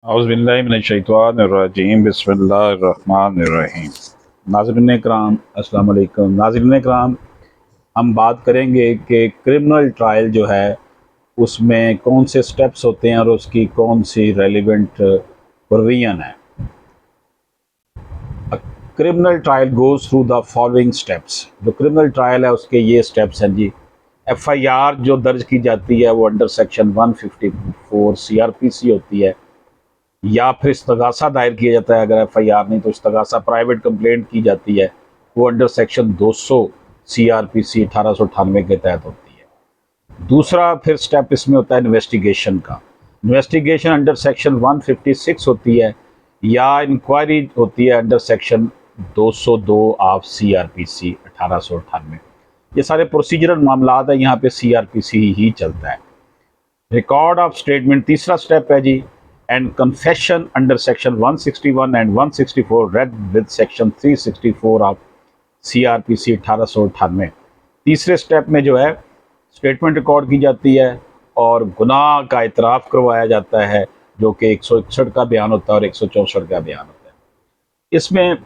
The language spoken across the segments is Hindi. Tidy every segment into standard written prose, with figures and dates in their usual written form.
औज़ुबिल्लाहिमिनश्शैतानिर्रजीम बिस्मिल्लाहिर्रहमानिर्रहीम। नाज़रीन कराम अस्सलाम वालेकुम। नाज़रीन कराम, हम बात करेंगे कि क्रिमिनल ट्रायल जो है उसमें कौन से स्टेप्स होते हैं और उसकी कौन सी रेलिवेंट प्रोविजन है। Criminal trial goes through the following steps. जो क्रिमिनल ट्रायल है उसके ये स्टेप्स हैं जी। एफआईआर जो दर्ज की जाती है वो अंडर सेक्शन 154 सीआरपीसी होती है, या फिर इस्तगासा दायर किया जाता है। अगर एफआईआर नहीं तो इस्तगासा प्राइवेट कंप्लेंट की जाती है, वो अंडर सेक्शन 200 सीआरपीसी 1898 के तहत होती है। दूसरा फिर स्टेप इसमें होता है इन्वेस्टिगेशन का। इन्वेस्टिगेशन अंडर सेक्शन 156 होती है, या इंक्वायरी होती है अंडर सेक्शन 202 ऑफ सीआरपीसी 1898। ये सारे प्रोसीजरल मामला है, यहाँ पे सीआरपीसी ही चलता है। रिकॉर्ड ऑफ स्टेटमेंट तीसरा स्टेप है जी। And confession under section 161 and 164 read with section 364 of CrPC 1898। तीसरे स्टेप में जो है स्टेटमेंट रिकॉर्ड की जाती है और गुनाह का इतराफ़ करवाया जाता है, जो कि 161 का बयान होता है और 164 का बयान होता है। इसमें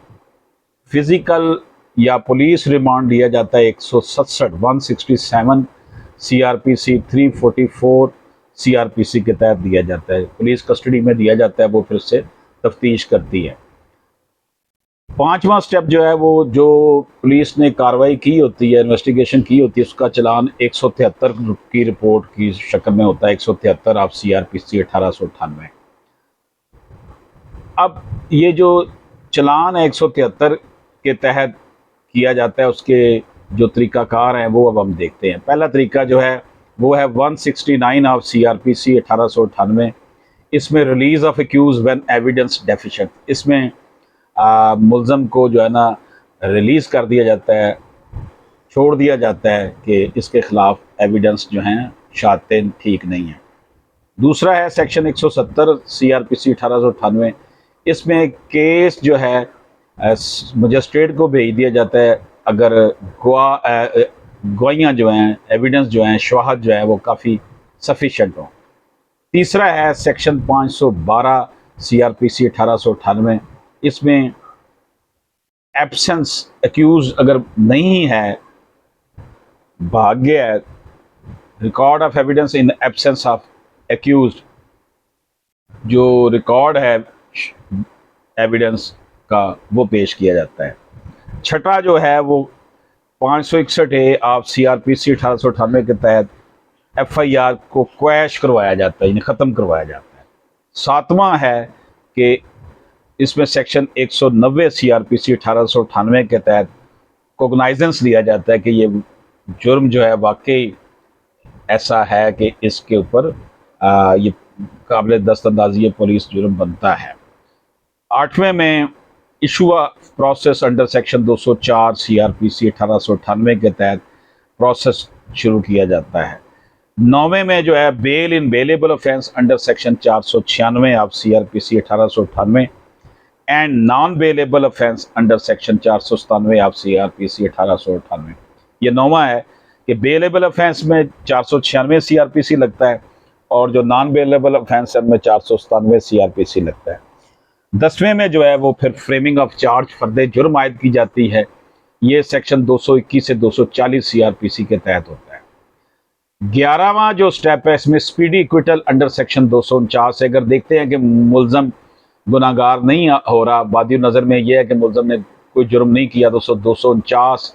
फिजिकल या पुलिस रिमांड दिया जाता है 167 सीआरपीसी 344 सीआरपीसी के तहत दिया जाता है। पुलिस कस्टडी में दिया जाता है, वो फिर से तफ्तीश करती है। पांचवा स्टेप जो है वो जो पुलिस ने कार्रवाई की होती है, इन्वेस्टिगेशन की होती है, उसका चलान 173 की रिपोर्ट की शक्ल में होता है। 173 ऑफ सीआरपीसी 1898। अब ये जो चलान है 173 के तहत किया जाता है, उसके जो तरीक़ाकार हैं वो अब हम देखते हैं। पहला तरीका जो है वो है 169 ऑफ सीआरपीसी 1898। इसमें release of accused when evidence deficient. इसमें मुल्ज़म को जो है ना रिलीज़ कर दिया जाता है, छोड़ दिया जाता है कि इसके ख़िलाफ़ एविडेंस जो हैं शातिन ठीक नहीं है। दूसरा है सेक्शन 170 सीआरपीसी 1898। इसमें केस जो है मजिस्ट्रेट को भेज दिया जाता है अगर गवाहियाँ जो हैं, एविडेंस जो हैं, शवाहद जो है वो काफ़ी सफिशेंट हों। तीसरा है सेक्शन 512 सीआरपीसी 1898। इसमें एब्सेंस एक्यूज अगर नहीं है, भाग गया है, record of evidence in absence of accused, जो रिकॉर्ड है एविडेंस का वो पेश किया जाता है। छठा जो है वो 561 ए ऑफ सीआरपीसी 1898 के तहत एफआईआर को क्वैश करवाया जाता है, यानी ख़त्म करवाया जाता है। सातवां है कि इसमें सेक्शन 190 सीआरपीसी 1898 के तहत कोगनाइजेंस दिया जाता है कि ये जुर्म जो है वाकई ऐसा है कि इसके ऊपर ये काबिल दस्तंदाजी पुलिस जुर्म बनता है। आठवें में issue process under section 204 CrPC 1898 के तहत प्रोसेस शुरू किया जाता है। नौवें में जो है bail in bailable offence under section 496 of CrPC 1898 and non bailable offence under section 497 of CrPC 1898। ये नौवां है कि बेलेबल ऑफेंस में 496 सीआरपीसी लगता है और जो नॉन बेलेबल ऑफेंस है उनमें 497 सीआरपीसी लगता है। 10वें में जो है वो फिर फ्रेमिंग ऑफ चार्ज फर्दे जुर्म आयद की जाती है। ये सेक्शन 221 से 240 सीआरपीसी के तहत होता है। 11वां जो स्टेप है इसमें स्पीडी इक्विटल अंडर सेक्शन 249 है। अगर देखते हैं कि मुल्ज़म गुनाहगार नहीं हो रहा, वादी नज़र में यह है कि मुल्ज़म ने कोई जुर्म नहीं किया, तो 249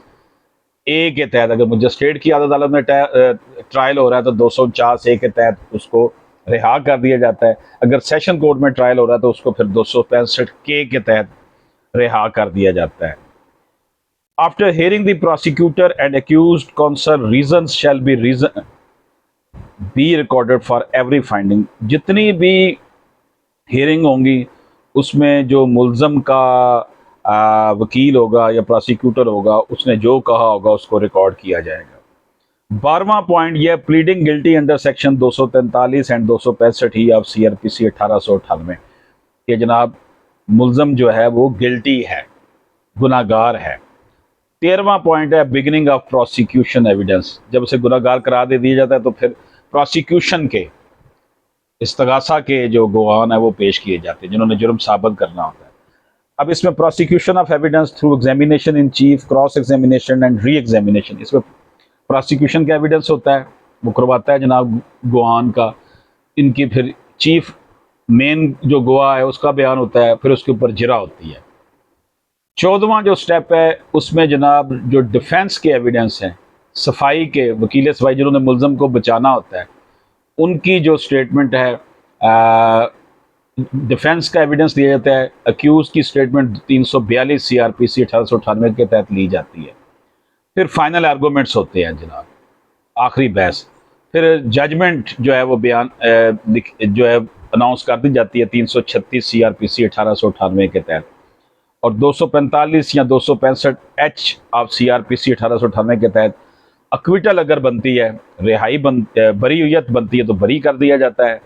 ए के तहत अगर मजिस्ट्रेट की अदालत में ट्रायल हो रहा है तो 249 ए के तहत उसको रिहा कर दिया जाता है। अगर सेशन कोर्ट में ट्रायल हो रहा है तो उसको फिर 265 के तहत रिहा कर दिया जाता है। After hearing the prosecutor and accused concern reasons shall be recorded for every finding. जितनी भी हियरिंग होंगी उसमें जो मुल्ज़म का वकील होगा या प्रोसिक्यूटर होगा, उसने जो कहा होगा उसको रिकॉर्ड किया जाएगा। 12वां पॉइंट यह pleading guilty under section 243 and 265 he of CrPC 1898 कि जनाब मुल्ज़म जो है वो गिल्टी है, गुनाहगार है। 13वां पॉइंट है बिगिनिंग ऑफ प्रोसिक्यूशन एविडेंस। जब उसे गुनाहगार करार दे दिया जाता है तो फिर प्रोसिक्यूशन के इस्तगासा के जो गवाहान है वो पेश किए जाते हैं जिन्होंने जुर्म साबित करना होता है। अब इसमें prosecution of evidence through examination in chief, cross examination and re examination, इसमें प्रोसिक्यूशन का एविडेंस होता है, वो करवाता है जनाब गवाहान का, इनकी फिर चीफ मेन जो गवाह है उसका बयान होता है, फिर उसके ऊपर जिरा होती है। 14वां जो स्टेप है उसमें जनाब जो डिफेंस के एविडेंस हैं, सफाई के वकील सफाई जिन्होंने मुलजम को बचाना होता है, उनकी जो स्टेटमेंट है, डिफेंस का एविडेंस दिया जाता है। अक्यूज की स्टेटमेंट 342 CRPC 1898 के तहत ली जाती है। फिर फाइनल आर्गूमेंट्स होते हैं जनाब, आखिरी बहस। फिर जजमेंट जो है वो बयान जो है अनाउंस कर दी जाती है 336 CRPC 1898 के तहत, और 245 या 265 H ऑफ CRPC 1898 के तहत अक्विटल अगर बनती है, रिहाई बरीयत बनती है तो बरी कर दिया जाता है,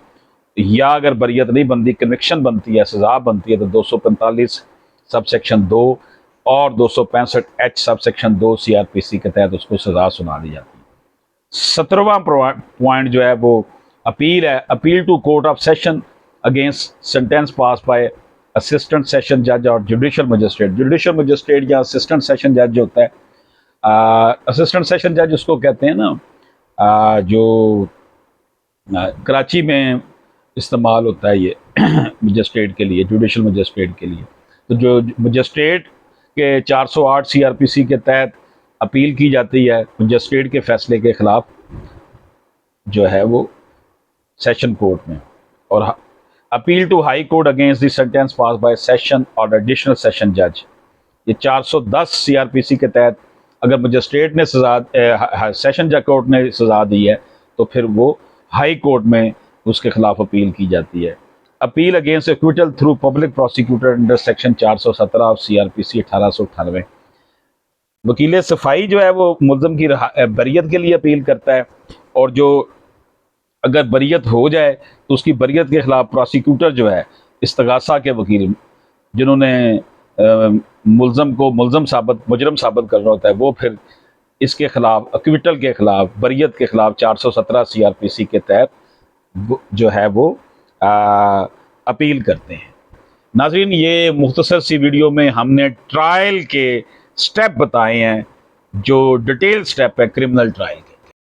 या अगर बरीयत नहीं बनती, कन्विक्शन बनती है, सजा बनती है, तो 245 सब सेक्शन 2 और 265 H सब सेक्शन 2 CRPC के तहत उसको सजा सुना दी जाती है। 17वां पॉइंट जो है वो अपील है, appeal to court of session against sentence pass by assistant session जज और जुडिशल मजिस्ट्रेट। जुडिशल मजिस्ट्रेट या असिस्टेंट सेशन जज जो होता है, असिस्टेंट सेशन जज उसको कहते हैं ना, जो कराची में इस्तेमाल होता है ये मजिस्ट्रेट के लिए, जुडिशल मजिस्ट्रेट के लिए। तो जो मजिस्ट्रेट के 408 CRPC के तहत अपील की जाती है मजिस्ट्रेट के फैसले के खिलाफ जो है वो सेशन कोर्ट में, और appeal to high court against the sentence pass by session और एडिशनल सेशन जज, ये 410 CRPC के तहत अगर मजिस्ट्रेट ने सजा, सेशन जज कोर्ट ने सजा दी है, तो फिर वो हाई कोर्ट में उसके खिलाफ अपील की जाती है। Appeal against acquittal through public prosecutor under section 417 of CRPC 1898। वकील सफाई जो है वो मुल्ज़म की बरियत के लिए अपील करता है, और जो अगर बरियत हो जाए तो उसकी बरियत के खिलाफ प्रोसिक्यूटर जो है, इस्तगासा के वकील जिन्होंने मुल्ज़म को मुजरम साबित करना होता है, वो फिर इसके खिलाफ अक्विटल के खिलाफ, बरियत के खिलाफ 417 CRPC के तहत जो है वो अपील करते हैं। नाज़रीन, ये मुख्तसर सी वीडियो में हमने ट्रायल के स्टेप बताए हैं, जो डिटेल स्टेप है क्रिमिनल ट्रायल के।